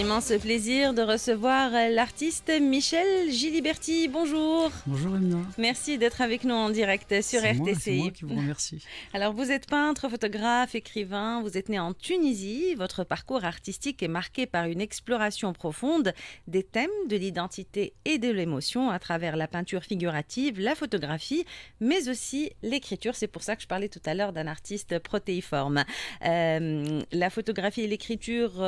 immense plaisir de recevoir l'artiste Michel Giliberti. Bonjour. Bonjour Emna. Merci d'être avec nous en direct sur RTCI. C'est moi qui vous remercie. Alors vous êtes peintre, photographe, écrivain, vous êtes né en Tunisie. Votre parcours artistique est marqué par une exploration profonde des thèmes de l'identité et de l'émotion à travers la peinture figurative, la photographie, mais aussi l'écriture. C'est pour ça que je parlais tout à l'heure d'un artiste protéiforme. La photographie et l'écriture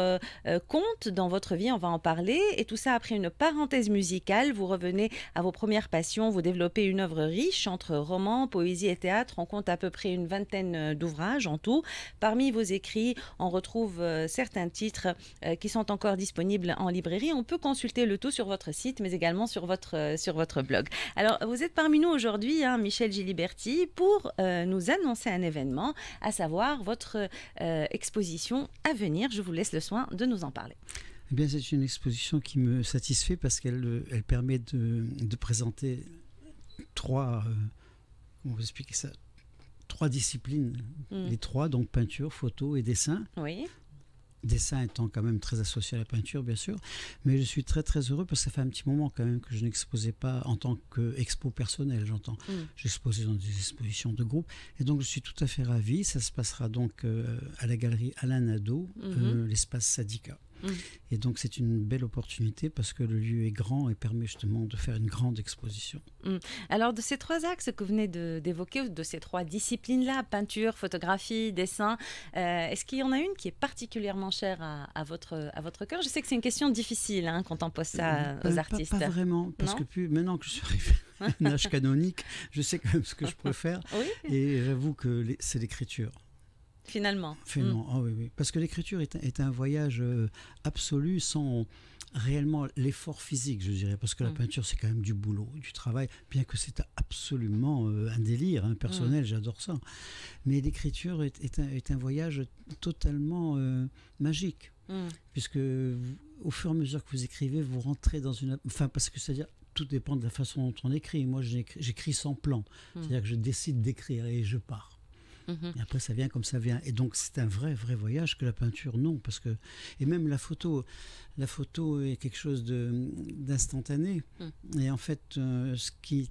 comptent dans votre vie, on va en parler. Et tout ça après une parenthèse musicale. Vous revenez à vos premières passions, vous développez une œuvre riche entre romans, poésie et théâtre. On compte à peu près une vingtaine d'ouvrages en tout. Parmi vos écrits, on retrouve certains titres qui sont encore disponibles en librairie. On peut consulter le tout sur votre site, mais également sur votre blog. Alors, vous êtes parmi nous aujourd'hui, Michel Giliberti, pour nous annoncer un événement, à savoir votre exposition à venir. Je vous laisse le soin de nous en parler. Eh bien, c'est une exposition qui me satisfait parce qu'elle permet de présenter trois, comment vous expliquer ça, trois disciplines, les trois, donc peinture, photo et dessin. Oui. Dessin étant quand même très associé à la peinture, bien sûr, mais je suis très très heureux parce que ça fait un petit moment quand même que je n'exposais pas en tant qu'expo personnelle, j'entends. J'exposais dans des expositions de groupe, et donc je suis tout à fait ravi. Ça se passera donc à la galerie Alain Nadeau, l'espace Sadika. Et donc c'est une belle opportunité parce que le lieu est grand et permet justement de faire une grande exposition. Alors de ces trois axes que vous venez d'évoquer, de ces trois disciplines-là, peinture, photographie, dessin, est-ce qu'il y en a une qui est particulièrement chère à votre cœur? Je sais que c'est une question difficile quand on pose ça aux artistes. Pas vraiment, parce que maintenant que je suis arrivé à un âge canonique, je sais quand même ce que je préfère. Oui. Et j'avoue que c'est l'écriture. Finalement. Ah oui. Parce que l'écriture est un voyage absolu sans réellement l'effort physique, je dirais. Parce que la peinture, c'est quand même du boulot, du travail, bien que c'est absolument un délire personnel, j'adore ça. Mais l'écriture est un voyage totalement magique. Puisque au fur et à mesure que vous écrivez, vous rentrez dans une... Enfin, parce que c'est-à-dire, tout dépend de la façon dont on écrit. Moi, j'écris sans plan. C'est-à-dire que je décide d'écrire et je pars. Et après ça vient comme ça vient, et donc c'est un vrai voyage que la peinture non, parce que, et même la photo est quelque chose d'instantané, et en fait ce qui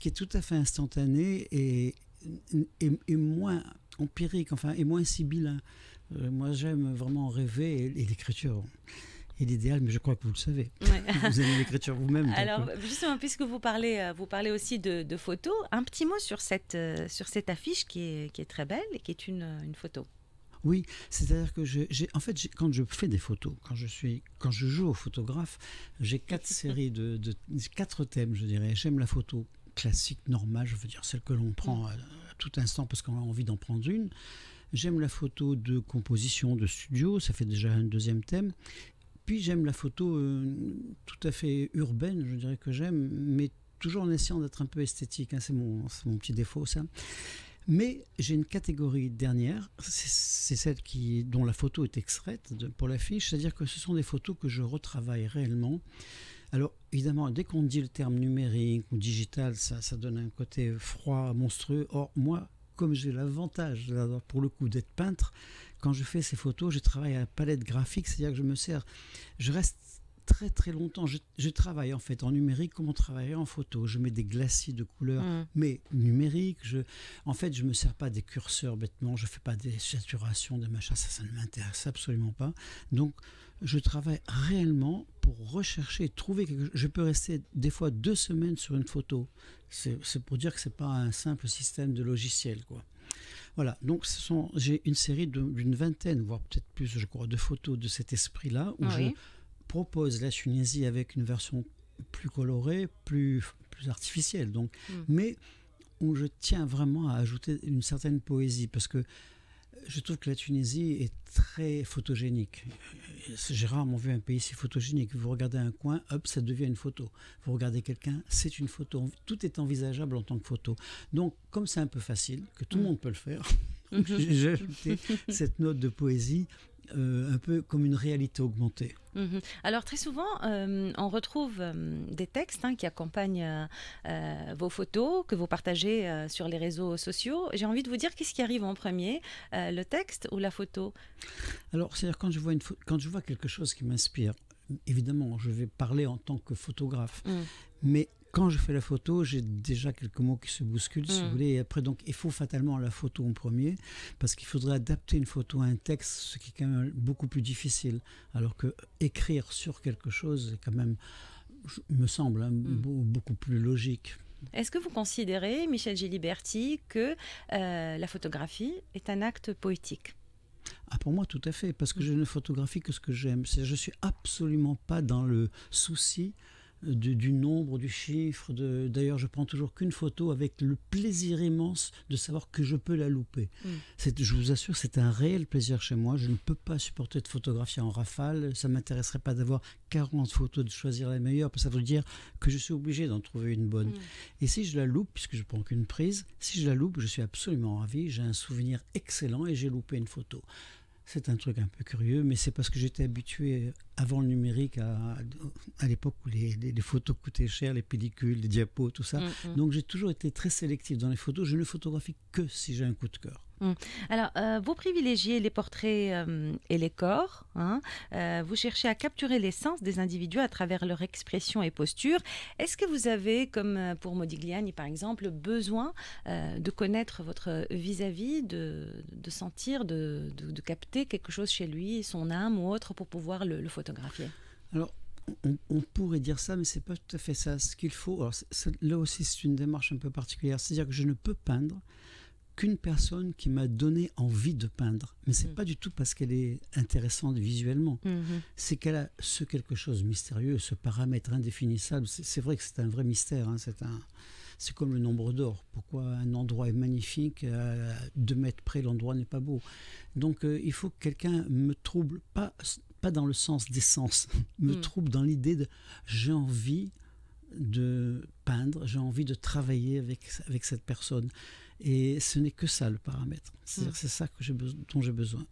est tout à fait instantané est moins empirique, enfin est moins sibyllin. Moi j'aime vraiment rêver, et l'écriture est l'idéal, mais je crois que vous le savez. Vous aimez l'écriture vous-même. Alors, justement, puisque vous parlez aussi de photos, un petit mot sur cette affiche qui est très belle et qui est une photo. Oui, c'est-à-dire que quand je fais des photos, quand je joue au photographe, j'ai 4 séries de 4 thèmes, je dirais. J'aime la photo classique, normale, je veux dire celle que l'on prend à tout instant parce qu'on a envie d'en prendre une. J'aime la photo de composition, de studio, ça fait déjà un deuxième thème. Puis j'aime la photo tout à fait urbaine, je dirais que j'aime, mais toujours en essayant d'être un peu esthétique. C'est mon petit défaut, ça. Mais j'ai une catégorie dernière, c'est celle dont la photo est extraite pour l'affiche, c'est-à-dire que ce sont des photos que je retravaille réellement. Alors évidemment, dès qu'on dit le terme numérique ou digital, ça donne un côté froid, monstrueux. Or, moi, comme j'ai l'avantage, pour le coup, d'être peintre, quand je fais ces photos, je travaille à la palette graphique, c'est-à-dire que je reste très très longtemps, je travaille en fait en numérique comme on travaillerait en photo. Je mets des glacis de couleurs, mais numériques. En fait, je ne me sers pas des curseurs bêtement, je ne fais pas des saturations, des machins, ça ne m'intéresse absolument pas. Donc, je travaille réellement pour rechercher, trouver quelque chose. Je peux rester des fois 2 semaines sur une photo. C'est pour dire que ce n'est pas un simple système de logiciel, quoi. Voilà, donc j'ai une série d'une vingtaine, voire peut-être plus, je crois, de photos de cet esprit-là, où je propose la Tunisie avec une version plus colorée, plus artificielle, donc, mais où je tiens vraiment à ajouter une certaine poésie, parce que je trouve que la Tunisie est très photogénique. J'ai rarement vu un pays si photogénique. Vous regardez un coin, hop, ça devient une photo. Vous regardez quelqu'un, c'est une photo. Tout est envisageable en tant que photo. Donc, comme c'est un peu facile, que tout le monde peut le faire, j'ai ajouté cette note de poésie un peu comme une réalité augmentée. Alors très souvent, on retrouve des textes qui accompagnent vos photos, que vous partagez sur les réseaux sociaux. J'ai envie de vous dire, qu'est-ce qui arrive en premier, le texte ou la photo? Alors, c'est-à-dire quand je vois quelque chose qui m'inspire, évidemment, je vais parler en tant que photographe, mais quand je fais la photo, j'ai déjà quelques mots qui se bousculent, si vous voulez. Et après, donc, il faut fatalement la photo en premier, parce qu'il faudrait adapter une photo à un texte, ce qui est quand même beaucoup plus difficile. Alors que écrire sur quelque chose est quand même, me semble, beaucoup plus logique. Est-ce que vous considérez, Michel Giliberti, que la photographie est un acte poétique? Ah, pour moi, tout à fait, parce que je ne photographie que ce que j'aime. Je ne suis absolument pas dans le souci du nombre, du chiffre. D'ailleurs, je prends toujours qu'une photo avec le plaisir immense de savoir que je peux la louper. Je vous assure, c'est un réel plaisir chez moi. Je ne peux pas supporter de photographier en rafale. Ça ne m'intéresserait pas d'avoir 40 photos, de choisir la meilleure, parce que ça veut dire que je suis obligé d'en trouver une bonne. Et si je la loupe, puisque je ne prends qu'une prise, si je la loupe, je suis absolument ravi. J'ai un souvenir excellent et j'ai loupé une photo. C'est un truc un peu curieux, mais c'est parce que j'étais habitué avant le numérique à l'époque où les photos coûtaient cher, les pellicules, les diapos, tout ça. Donc j'ai toujours été très sélectif dans les photos. Je ne photographie que si j'ai un coup de cœur. Alors, vous privilégiez les portraits et les corps. Vous cherchez à capturer l'essence des individus à travers leur expression et posture. Est-ce que vous avez, comme pour Modigliani par exemple, besoin de connaître votre vis-à-vis, de sentir, de capter quelque chose chez lui, son âme ou autre, pour pouvoir le photographier? Alors, on pourrait dire ça, mais c'est pas tout à fait ça. Ce qu'il faut, alors là aussi c'est une démarche un peu particulière, c'est-à-dire que je ne peux peindre qu'une personne qui m'a donné envie de peindre. Mais c'est pas du tout parce qu'elle est intéressante visuellement. C'est qu'elle a ce quelque chose de mystérieux, ce paramètre indéfinissable. C'est vrai que c'est un vrai mystère. C'est comme le nombre d'or. Pourquoi un endroit est magnifique, à 2 mètres près, l'endroit n'est pas beau. Donc il faut que quelqu'un me trouble, pas dans le sens des sens, me trouble dans l'idée de j'ai envie de peindre, j'ai envie de travailler avec cette personne. Et ce n'est que ça le paramètre. C'est-à-dire c'est ça dont j'ai besoin.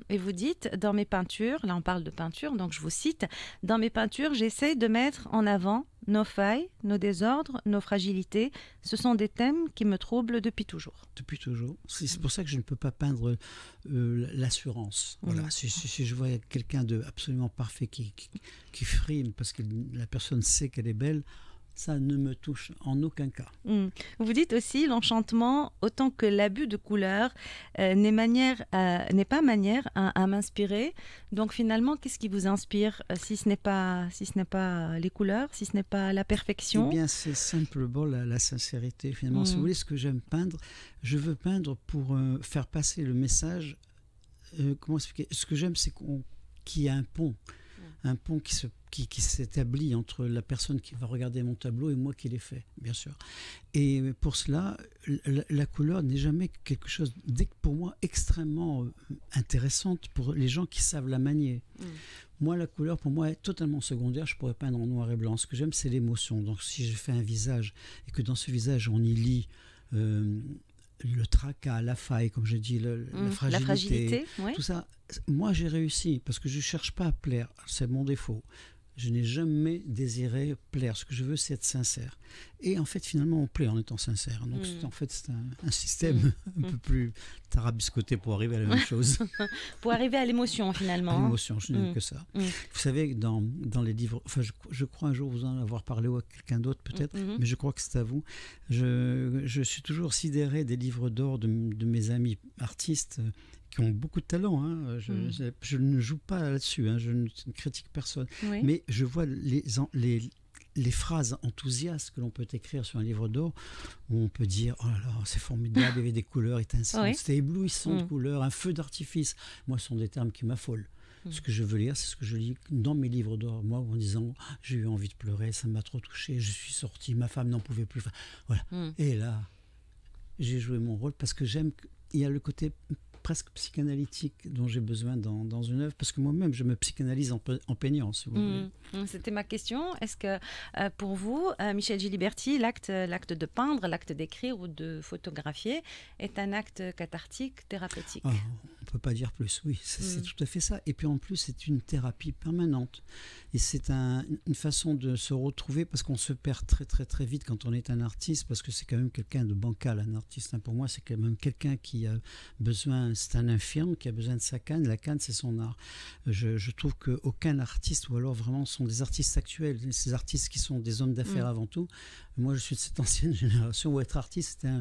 Et vous dites, dans mes peintures, là on parle de peinture, donc je vous cite, dans mes peintures, j'essaie de mettre en avant nos failles, nos désordres, nos fragilités. Ce sont des thèmes qui me troublent depuis toujours. Depuis toujours. C'est pour ça que je ne peux pas peindre l'assurance. Voilà. Si je vois quelqu'un de absolument parfait qui frime parce que la personne sait qu'elle est belle, ça ne me touche en aucun cas. Vous dites aussi l'enchantement, autant que l'abus de couleurs, n'est pas manière à m'inspirer. Donc finalement, qu'est-ce qui vous inspire si ce n'est pas les couleurs, si ce n'est pas la perfection? Eh bien, c'est simplement la sincérité. Finalement, si vous voulez, ce que j'aime peindre, je veux peindre pour faire passer le message. Comment expliquer? Ce que j'aime, c'est qu'il y a un pont. Un pont qui s'établit entre la personne qui va regarder mon tableau et moi qui l'ai fait, bien sûr. Et pour cela, la couleur n'est jamais quelque chose, pour moi, extrêmement intéressante pour les gens qui savent la manier. Moi, la couleur, pour moi, est totalement secondaire. Je pourrais peindre en noir et blanc. Ce que j'aime, c'est l'émotion. Donc, si je fais un visage et que dans ce visage, on y lit le tracas, la faille, comme je dis, la fragilité, ouais. Tout ça, moi j'ai réussi parce que je ne cherche pas à plaire, c'est mon défaut. Je n'ai jamais désiré plaire. Ce que je veux, c'est être sincère. Et en fait, finalement, on plaît en étant sincère. Donc, en fait, c'est un système un peu plus tarabiscoté pour arriver à la même chose. Pour arriver à l'émotion, finalement. À l'émotion, je n'aime que ça. Vous savez, dans les livres, enfin, je crois un jour vous en avoir parlé ou à quelqu'un d'autre, peut-être, mais je crois que c'est à vous. Je suis toujours sidéré des livres d'or de mes amis artistes qui ont beaucoup de talent. Je ne joue pas là-dessus, je ne critique personne. Oui. Mais je vois les phrases enthousiastes que l'on peut écrire sur un livre d'or, où on peut dire « Oh là là, c'est formidable, il y avait des couleurs étincelantes, c'était éblouissant de couleurs, un feu d'artifice ». Moi, ce sont des termes qui m'affolent. Ce que je veux lire, c'est ce que je lis dans mes livres d'or, moi, en disant « J'ai eu envie de pleurer, ça m'a trop touché, je suis sorti, ma femme n'en pouvait plus. » Voilà. Et là, j'ai joué mon rôle parce que j'aime, il y a le côté presque psychanalytique dont j'ai besoin dans une œuvre, parce que moi-même, je me psychanalyse en peignant, si vous voulez. C'était ma question. Est-ce que pour vous, Michel Giliberti, l'acte de peindre, l'acte d'écrire ou de photographier est un acte cathartique, thérapeutique? On ne peut pas dire plus, oui, c'est tout à fait ça. Et puis en plus, c'est une thérapie permanente. Et c'est une façon de se retrouver, parce qu'on se perd très très très vite quand on est un artiste, parce que c'est quand même quelqu'un de bancal, un artiste. Pour moi, c'est quand même quelqu'un qui a besoin, c'est un infirme qui a besoin de sa canne. La canne, c'est son art. Je trouve qu'aucun artiste, ou alors vraiment sont des artistes actuels, ces artistes qui sont des hommes d'affaires avant tout. Moi, je suis de cette ancienne génération où être artiste, c'était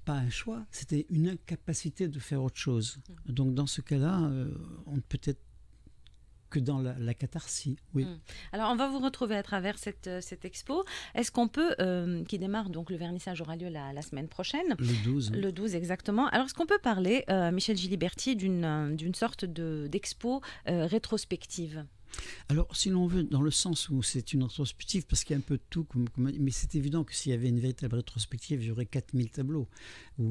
pas un choix, c'était une incapacité de faire autre chose. Donc dans ce cas-là, on ne peut être que dans la catharsis, oui. Alors, on va vous retrouver à travers cette expo. Est-ce qu'on peut, qui démarre, donc le vernissage aura lieu la semaine prochaine. Le 12. Le 12, exactement. Alors, est-ce qu'on peut parler, Michel Giliberti, d'une sorte d'expo rétrospective? Alors, si l'on veut, dans le sens où c'est une rétrospective, parce qu'il y a un peu de tout, mais c'est évident que s'il y avait une véritable rétrospective, il y aurait 4000 tableaux.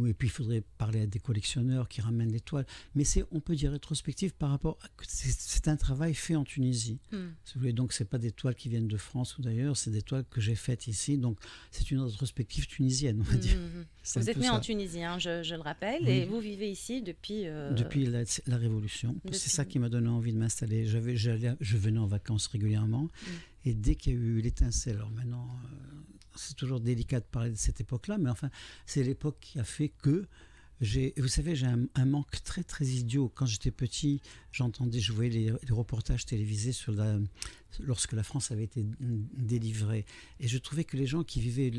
Et puis, il faudrait parler à des collectionneurs qui ramènent les toiles. Mais on peut dire rétrospective par rapport à... C'est un travail fait en Tunisie. Si vous voulez, donc, ce n'est pas des toiles qui viennent de France ou d'ailleurs, c'est des toiles que j'ai faites ici. Donc, c'est une rétrospective tunisienne, on va dire. Vous êtes né en Tunisie, hein, je le rappelle, et vous vivez ici depuis... Depuis la Révolution. C'est ça qui m'a donné envie de m'installer. Je venais en vacances régulièrement et dès qu'il y a eu l'étincelle, alors maintenant c'est toujours délicat de parler de cette époque-là, mais enfin c'est l'époque qui a fait que vous savez, j'ai un manque très très idiot. Quand j'étais petit, je voyais les reportages télévisés lorsque la France avait été délivrée, et je trouvais que les gens qui vivaient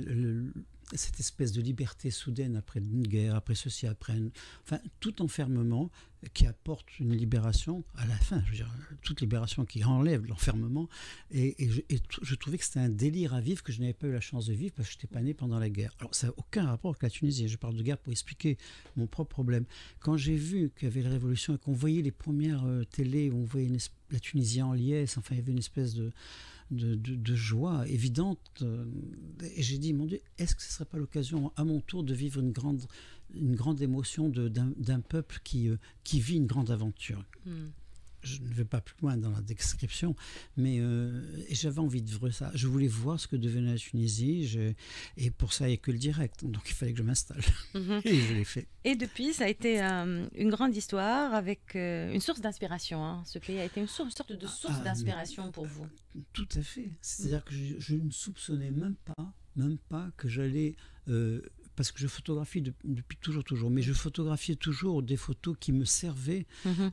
cette espèce de liberté soudaine après une guerre, après ceci, enfin tout enfermement qui apporte une libération à la fin, je veux dire, toute libération qui enlève l'enfermement, et je trouvais que c'était un délire à vivre que je n'avais pas eu la chance de vivre parce que je n'étais pas né pendant la guerre. Alors ça n'a aucun rapport avec la Tunisie, je parle de guerre pour expliquer mon propre problème. Quand j'ai vu qu'il y avait la révolution et qu'on voyait les premières télés où on voyait la Tunisie en liesse, enfin il y avait une espèce de joie évidente, et j'ai dit, mon Dieu, est-ce que ce ne serait pas l'occasion à mon tour de vivre une grande émotion d'un peuple qui vit une grande aventure. Je ne vais pas plus loin dans la description, mais et j'avais envie de vivre ça. Je voulais voir ce que devenait la Tunisie, et pour ça, il n'y a que le direct, donc il fallait que je m'installe. Et je l'ai fait. Et depuis, ça a été une grande histoire avec une source d'inspiration. Hein. Ce pays a été une sorte de source d'inspiration pour vous. Tout à fait. C'est-à-dire que je ne soupçonnais même pas que j'allais... parce que je photographie depuis toujours, mais je photographiais toujours des photos qui me servaient,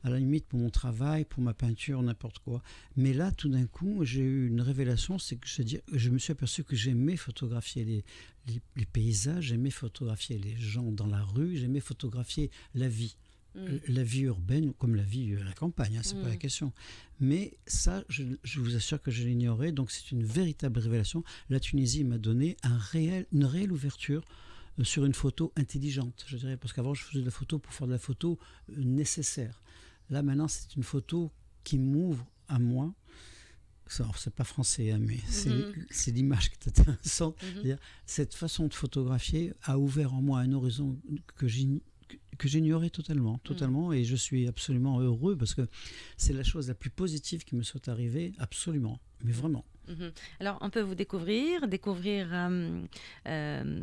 à la limite pour mon travail, pour ma peinture, n'importe quoi. Mais là, tout d'un coup, j'ai eu une révélation, c'est que je me suis aperçu que j'aimais photographier les paysages, j'aimais photographier les gens dans la rue, j'aimais photographier la vie. La vie urbaine, comme la vie à la campagne, hein, c'est pas la question. Mais ça, je vous assure que je l'ignorais, donc c'est une véritable révélation. La Tunisie m'a donné une réelle ouverture sur une photo intelligente, je dirais, parce qu'avant je faisais de la photo pour faire de la photo nécessaire. Là maintenant c'est une photo qui m'ouvre à moi. C'est pas français, hein, mais c'est l'image qui est intéressante. Cette façon de photographier a ouvert en moi un horizon que j'ignorais totalement, et je suis absolument heureux parce que c'est la chose la plus positive qui me soit arrivée, absolument, mais vraiment. Alors, on peut vous découvrir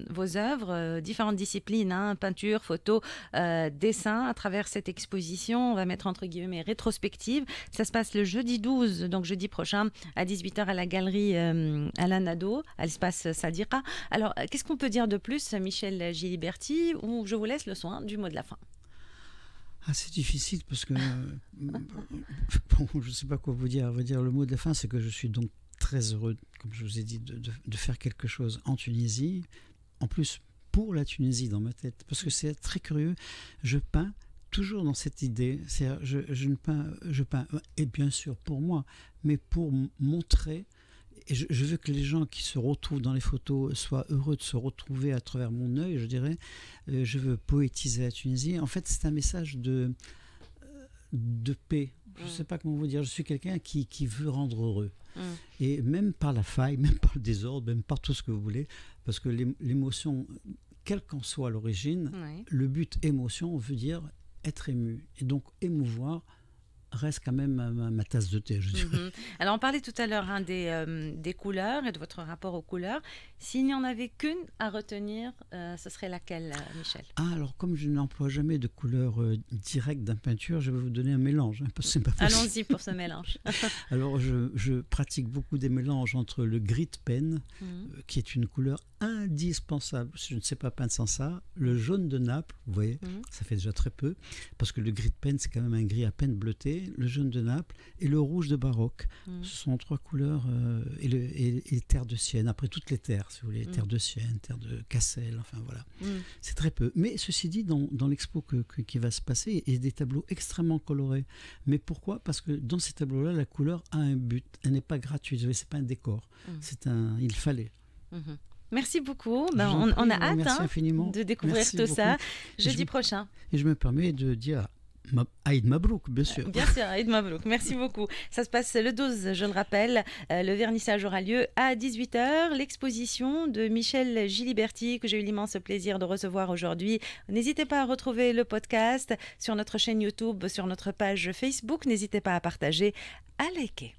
vos œuvres, différentes disciplines, hein, peinture, photo, dessin, à travers cette exposition. On va mettre entre guillemets rétrospective. Ça se passe le jeudi 12, donc jeudi prochain, à 18h à la galerie Alain Nadeau, à l'espace Sadira. Alors, qu'est-ce qu'on peut dire de plus, Michel Giliberti, ou je vous laisse le soin du mot de la fin? C'est difficile parce que je ne sais pas quoi vous dire. À vrai dire, le mot de la fin, c'est que je suis donc très heureux, comme je vous ai dit, de faire quelque chose en Tunisie, en plus pour la Tunisie dans ma tête, parce que c'est très curieux. Je peins toujours dans cette idée, c'est-à-dire je peins, et bien sûr pour moi, mais pour montrer, et je veux que les gens qui se retrouvent dans les photos soient heureux de se retrouver à travers mon œil, je dirais. Je veux poétiser la Tunisie. En fait, c'est un message de paix. Je ne sais pas comment vous dire. Je suis quelqu'un qui veut rendre heureux. Et même par la faille, même par le désordre, même par tout ce que vous voulez, parce que l'émotion, quelle qu'en soit l'origine, le but émotion veut dire être ému. Et donc émouvoir reste quand même ma tasse de thé, je dirais. Alors, on parlait tout à l'heure des couleurs et de votre rapport aux couleurs. S'il n'y en avait qu'une à retenir, ce serait laquelle, Michel? Alors, comme je n'emploie jamais de couleur directe dans la peinture, je vais vous donner un mélange. Parce que c'est pas possible. Allons-y pour ce mélange. Alors, je pratique beaucoup des mélanges entre le gris pen, qui est une couleur indispensable. Je ne sais pas peindre sans ça. Le jaune de Naples, vous voyez, ça fait déjà très peu, parce que le gris pen, c'est quand même un gris à peine bleuté. Le jaune de Naples et le rouge de Baroque. Ce sont trois couleurs et les terres de Sienne. Après toutes les terres, si vous voulez, terres de Sienne, terres de Cassel, enfin voilà. C'est très peu. Mais ceci dit, dans l'expo qui va se passer, il y a des tableaux extrêmement colorés. Mais pourquoi? Parce que dans ces tableaux-là, la couleur a un but. Elle n'est pas gratuite. C'est pas un décor. Il fallait. Merci beaucoup. On a hâte de découvrir tout ça jeudi prochain. Et je me permets de dire Aïd Mabrouk, bien sûr. Bien sûr, Aïd Mabrouk. Merci beaucoup. Ça se passe le 12, je le rappelle. Le vernissage aura lieu à 18h. L'exposition de Michel Giliberti, que j'ai eu l'immense plaisir de recevoir aujourd'hui. N'hésitez pas à retrouver le podcast sur notre chaîne YouTube, sur notre page Facebook. N'hésitez pas à partager, à liker.